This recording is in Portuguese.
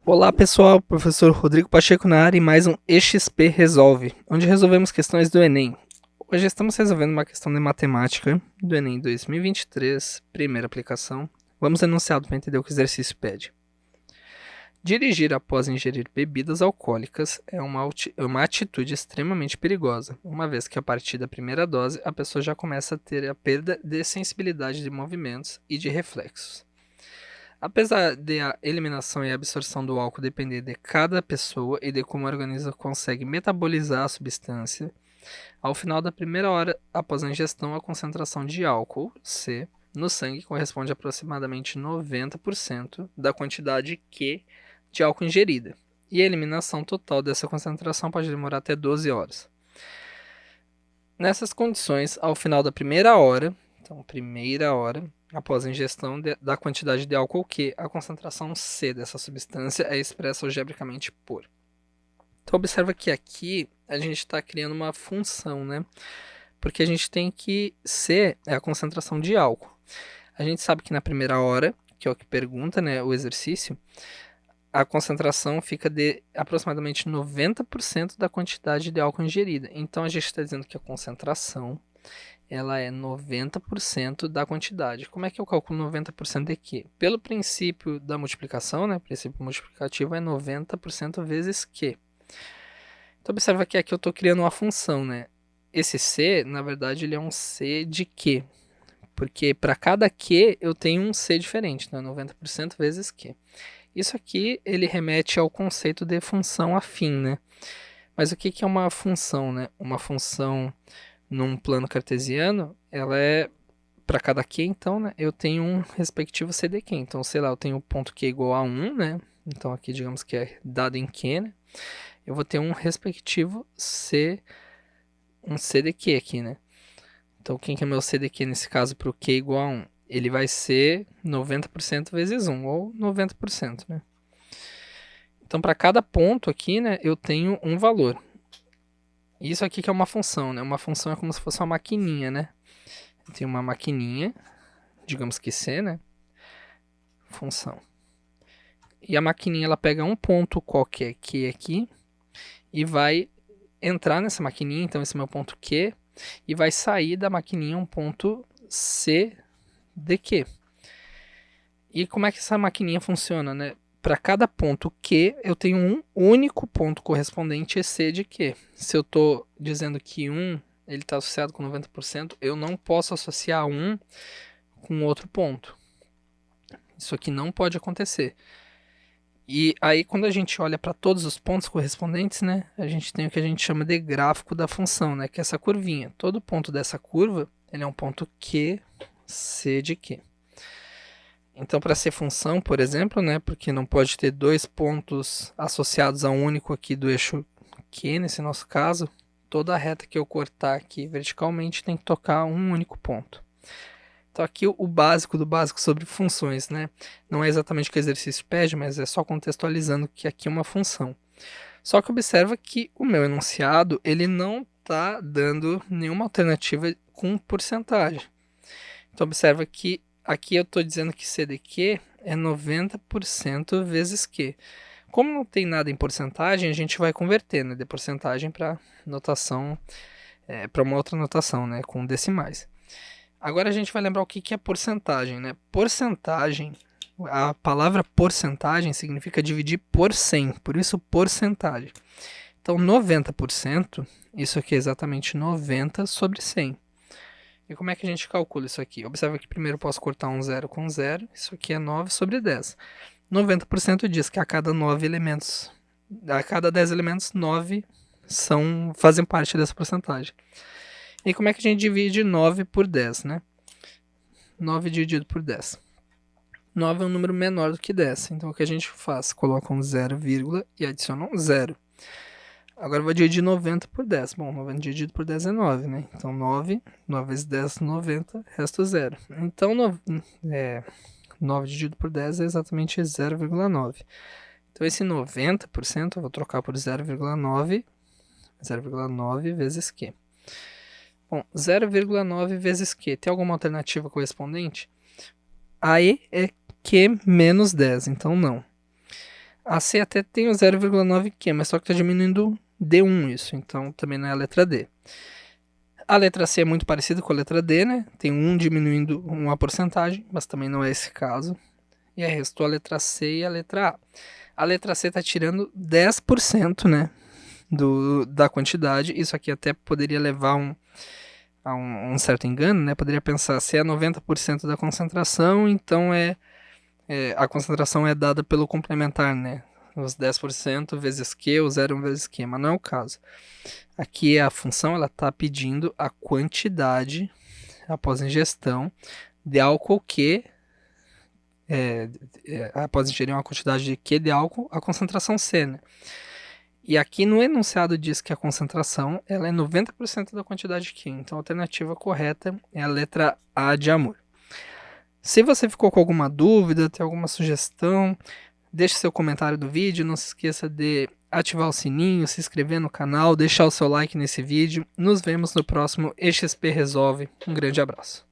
Olá pessoal, professor Rodrigo Pacheco na área e mais um EXP Resolve, onde resolvemos questões do Enem. Hoje estamos resolvendo uma questão de matemática do Enem 2023, primeira aplicação. Vamos enunciado para entender o que o exercício pede. Dirigir após ingerir bebidas alcoólicas é uma atitude extremamente perigosa, uma vez que a partir da primeira dose a pessoa já começa a ter a perda de sensibilidade de movimentos e de reflexos. Apesar de a eliminação e a absorção do álcool depender de cada pessoa e de como o organismo consegue metabolizar a substância, ao final da primeira hora após a ingestão, a concentração de álcool, C, no sangue corresponde a aproximadamente 90% da quantidade Q de álcool ingerida, e a eliminação total dessa concentração pode demorar até 12 horas. Nessas condições, ao final da primeira hora, após a ingestão da quantidade de álcool Q, a concentração C dessa substância é expressa algebricamente por. Então observa que aqui a gente está criando uma função, né? Porque a gente tem que C é a concentração de álcool. A gente sabe que na primeira hora, que é o que pergunta, né, o exercício, a concentração fica de aproximadamente 90% da quantidade de álcool ingerida. Então a gente está dizendo que a concentração ela é 90% da quantidade. Como é que eu calculo 90% de quê? Pelo princípio da multiplicação, né? O princípio multiplicativo é 90% vezes Q. Então observa que aqui eu estou criando uma função, né? Esse C, na verdade, ele é um C de Q. Porque para cada Q eu tenho um C diferente, né? 90% vezes Q. Isso aqui ele remete ao conceito de função afim, né? Mas o que é uma função, né? Uma função num plano cartesiano, ela é para cada Q, então, né? Eu tenho um respectivo C de Q. Então, sei lá, eu tenho o ponto Q igual a 1, né? Então aqui digamos que é dado em Q, né? Eu vou ter um respectivo C, um C de Q aqui, né? Então quem que é meu C de Q nesse caso para o Q igual a 1? Ele vai ser 90% vezes 1, ou 90%, né? Então, para cada ponto aqui, né, eu tenho um valor. Isso aqui que é uma função, né? Uma função é como se fosse uma maquininha, né? Eu tenho uma maquininha, digamos que C, né? Função. E a maquininha, ela pega um ponto qualquer Q aqui e vai entrar nessa maquininha, então esse é meu ponto Q, e vai sair da maquininha um ponto C de Q. E como é que essa maquininha funciona, né? Para cada ponto Q, eu tenho um único ponto correspondente C de Q. Se eu estou dizendo que 1 ele está associado com 90%, eu não posso associar 1 com outro ponto. Isso aqui não pode acontecer. E aí, quando a gente olha para todos os pontos correspondentes, né, a gente tem o que a gente chama de gráfico da função, né, que é essa curvinha. Todo ponto dessa curva ele é um ponto Q, C de Q. Então, para ser função, por exemplo, né, porque não pode ter dois pontos associados a um único aqui do eixo Q, nesse nosso caso, toda a reta que eu cortar aqui verticalmente tem que tocar um único ponto. Então, aqui o básico do básico sobre funções, né? Não é exatamente o que o exercício pede, mas é só contextualizando que aqui é uma função. Só que observa que o meu enunciado ele não está dando nenhuma alternativa com porcentagem. Então, observa que aqui eu estou dizendo que C de Q é 90% vezes Q. Como não tem nada em porcentagem, a gente vai converter, né, de porcentagem para notação, para uma outra notação, né, com decimais. Agora a gente vai lembrar o que é porcentagem, né? Porcentagem, a palavra porcentagem significa dividir por 100, por isso porcentagem. Então 90%, isso aqui é exatamente 90 sobre 100. E como é que a gente calcula isso aqui? Observa que primeiro eu posso cortar um zero com zero, isso aqui é 9 sobre 10. 90% diz que a cada 9 elementos, a cada 10 elementos, 9 fazem parte dessa porcentagem. E como é que a gente divide 9 por 10, né? 9 dividido por 10. 9 é um número menor do que 10. Então o que a gente faz? Coloca um 0, e adiciona um 0. Agora eu vou dividir 90 por 10. Bom, 90 dividido por 10 é 9, né? Então 9 vezes 10, 90, resta 0. Então 9 dividido por 10 é exatamente 0,9. Então esse 90% eu vou trocar por 0,9 vezes Q. Bom, 0,9 vezes Q. Tem alguma alternativa correspondente? Aí é Q menos 10, então não. A C até tem o 0,9Q, mas só que está diminuindo D1 isso, então também não é a letra D. A letra C é muito parecida com a letra D, né? Tem um diminuindo uma porcentagem, mas também não é esse caso. E aí restou a letra C e a letra A. A letra C está tirando 10%, né, da quantidade. Isso aqui até poderia levar a um certo engano, né? Poderia pensar, se é 90% da concentração, então a concentração é dada pelo complementar, né? Os 10% vezes Q, o 0 vezes Q, mas não é o caso. Aqui a função está pedindo a quantidade após ingestão de álcool Q, após ingerir uma quantidade de Q de álcool, a concentração C, né? E aqui no enunciado diz que a concentração ela é 90% da quantidade Q, então a alternativa correta é a letra A de amor. Se você ficou com alguma dúvida, tem alguma sugestão, deixe seu comentário do vídeo, não se esqueça de ativar o sininho, se inscrever no canal, deixar o seu like nesse vídeo. Nos vemos no próximo EXP Resolve. Um grande abraço.